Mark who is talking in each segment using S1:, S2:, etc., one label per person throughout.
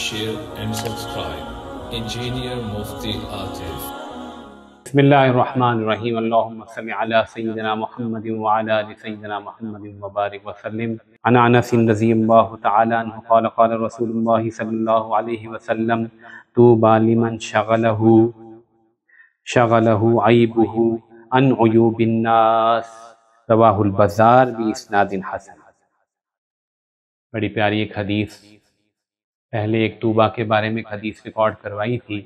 S1: share and subscribe. Engineer Mufti Atif.
S2: Bismillahirrahmanirrahim. Allahumma salli ala Sayyidina Muhammadin wa ala ali Sayyidina Muhammadin wa barik wa sallim. An Anas radhiyallahu ta'ala anhu qala qala Rasulullah sallallahu alayhi wa sallam tuba liman shaghalahu aibuhu an uyubin nas. رواه البزار باسناد حسن. بڑی پیاری ایک حدیث. پہلے ایک توبہ کے بارے میں ایک حدیث ریکارڈ کروائی تھی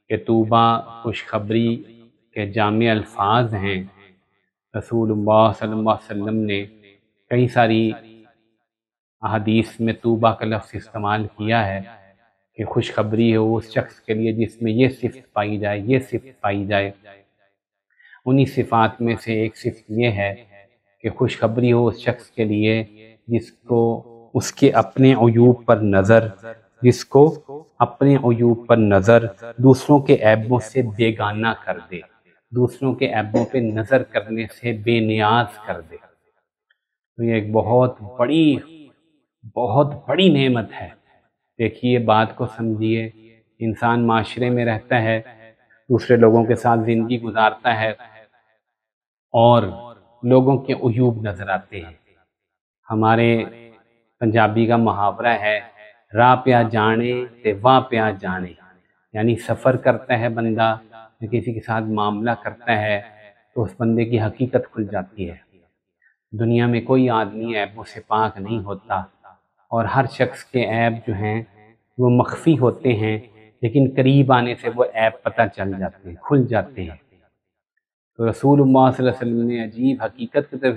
S2: کہ توبہ خوشخبری کے جامع الفاظ ہیں. رسول اللہ صلی اللہ علیہ وسلم نے کئی ساری احادیث میں توبہ کا لفظ استعمال کیا ہے کہ خوشخبری ہو اس شخص کے لیے جس میں یہ صفت پائی جائے، یہ صفت پائی جائے. انہی صفات میں سے ایک صفت یہ ہے کہ خوشخبری ہو اس شخص کے لیے جس کو اس کے اپنے عیوب پر نظر، جس کو اپنے عیوب پر نظر دوسروں کے عیبوں سے بیگانہ کر دے، دوسروں کے عیبوں پہ نظر کرنے سے بے نیاز کر دے. تو یہ ایک بہت بڑی نعمت ہے. دیکھیے، بات کو سمجھیے. انسان معاشرے میں رہتا ہے، دوسرے لوگوں کے ساتھ زندگی گزارتا ہے اور لوگوں کے عیوب نظر آتے ہیں. ہمارے پنجابی کا محاورہ ہے، راہ پیا جانے تے واہ پیا جانے. یعنی سفر کرتا ہے بندہ یا کسی کے ساتھ معاملہ کرتا ہے تو اس بندے کی حقیقت کھل جاتی ہے. دنیا میں کوئی آدمی عیبوں سے پاک نہیں ہوتا اور ہر شخص کے عیب جو ہیں وہ مخفی ہوتے ہیں، لیکن قریب آنے سے وہ عیب پتہ چل جاتے ہیں، کھل جاتے ہیں. تو رسول اللہ صلی اللہ علیہ وسلم نے عجیب حقیقت کی طرف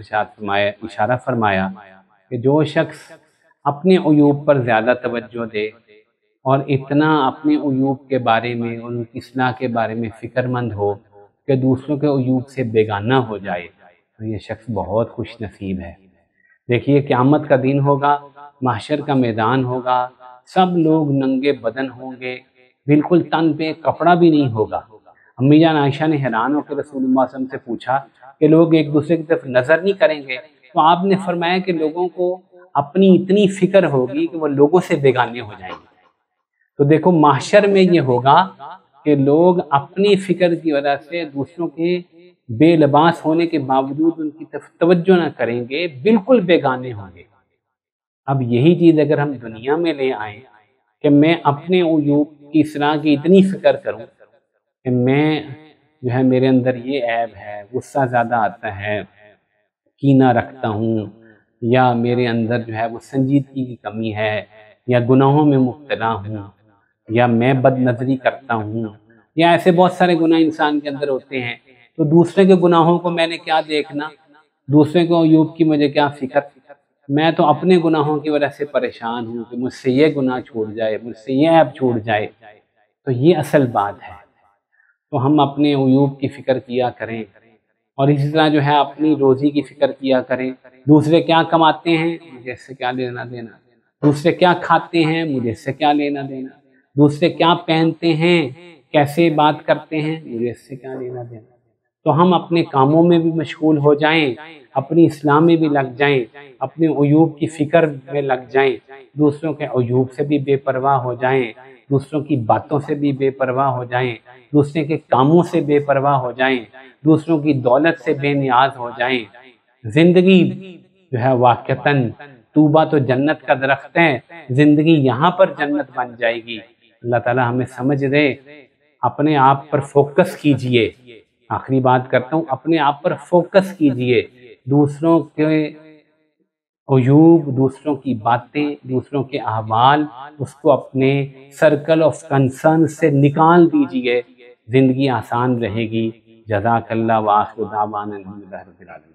S2: اشارہ فرمایا کہ جو شخص اپنے عیوب پر زیادہ توجہ دے اور اتنا اپنے عیوب کے بارے میں، ان کی اصلاح کے بارے میں فکر مند ہو کہ دوسروں کے عیوب سے بیگانہ ہو جائے، تو یہ شخص بہت خوش نصیب ہے. دیکھیے، قیامت کا دن ہوگا، محشر کا میدان ہوگا، سب لوگ ننگے بدن ہوں گے، بالکل تن پہ کپڑا بھی نہیں ہوگا. امی جان عائشہ نے حیران ہو کے رسول اللہ صلی اللہ علیہ وسلم سے پوچھا کہ لوگ ایک دوسرے کی طرف نظر نہیں کریں گے؟ تو آپ نے فرمایا کہ لوگوں کو اپنی اتنی فکر ہوگی کہ وہ لوگوں سے بیگانے ہو جائیں گے. تو دیکھو، محشر میں یہ ہوگا کہ لوگ اپنی فکر کی وجہ سے دوسروں کے بے لباس ہونے کے باوجود ان کی طرف توجہ نہ کریں گے، بالکل بیگانے ہوں گے. اب یہی چیز اگر ہم دنیا میں لے آئیں کہ میں اپنے عیوب کی اصلاح کی اتنی فکر کروں کہ میں جو ہے میرے اندر یہ عیب ہے، غصہ زیادہ آتا ہے، کینہ رکھتا ہوں، یا میرے اندر جو ہے وہ سنجیدگی کی کمی ہے، یا گناہوں میں مبتلا ہوں، یا میں بد نظری کرتا ہوں، یا ایسے بہت سارے گناہ انسان کے اندر ہوتے ہیں. تو دوسرے کے گناہوں کو میں نے کیا دیکھنا، دوسرے کو عیوب کی مجھے کیا فکر. میں تو اپنے گناہوں کی وجہ سے پریشان ہوں کہ مجھ سے یہ گناہ چھوٹ جائے، مجھ سے یہ عیب چھوٹ جائے. تو یہ اصل بات ہے. تو ہم اپنے عیوب کی فکر کیا کریں اور اسی طرح جو ہے اپنی روزی کی فکر کیا کریں. دوسرے کیا کماتے ہیں، مجھے اس سے کیا لینا دینا. دوسرے کیا کھاتے ہیں، مجھے اس سے کیا لینا دینا. دوسرے کیا پہنتے ہیں، کیسے بات کرتے ہیں، مجھے اس سے کیا لینا دینا. تو ہم اپنے کاموں میں بھی مشغول ہو جائیں، اپنی اصلاح میں بھی لگ جائیں، اپنے عیوب کی فکر میں لگ جائیں، دوسروں کے عیوب سے بھی بے پرواہ ہو جائیں، دوسروں کی باتوں سے بھی بے پرواہ ہو جائیں، دوسرے کے کاموں سے بے پرواہ ہو جائیں، دوسروں کی دولت سے بے نیاز ہو جائیں. زندگی جو ہے واقعتاً توبہ تو جنت کا درخت ہے، زندگی یہاں پر جنت بن جائے گی. اللہ تعالی ہمیں سمجھ دے. اپنے آپ پر فوکس کیجئے. آخری بات کرتا ہوں، اپنے آپ پر فوکس کیجئے. دوسروں کے عیوب، دوسروں کی باتیں، دوسروں کے احوال، اس کو اپنے سرکل آف کنسرن سے نکال دیجئے. زندگی آسان رہے گی. جزاک اللہ. وآخر دعوانا الحمدللہ رب العالمین.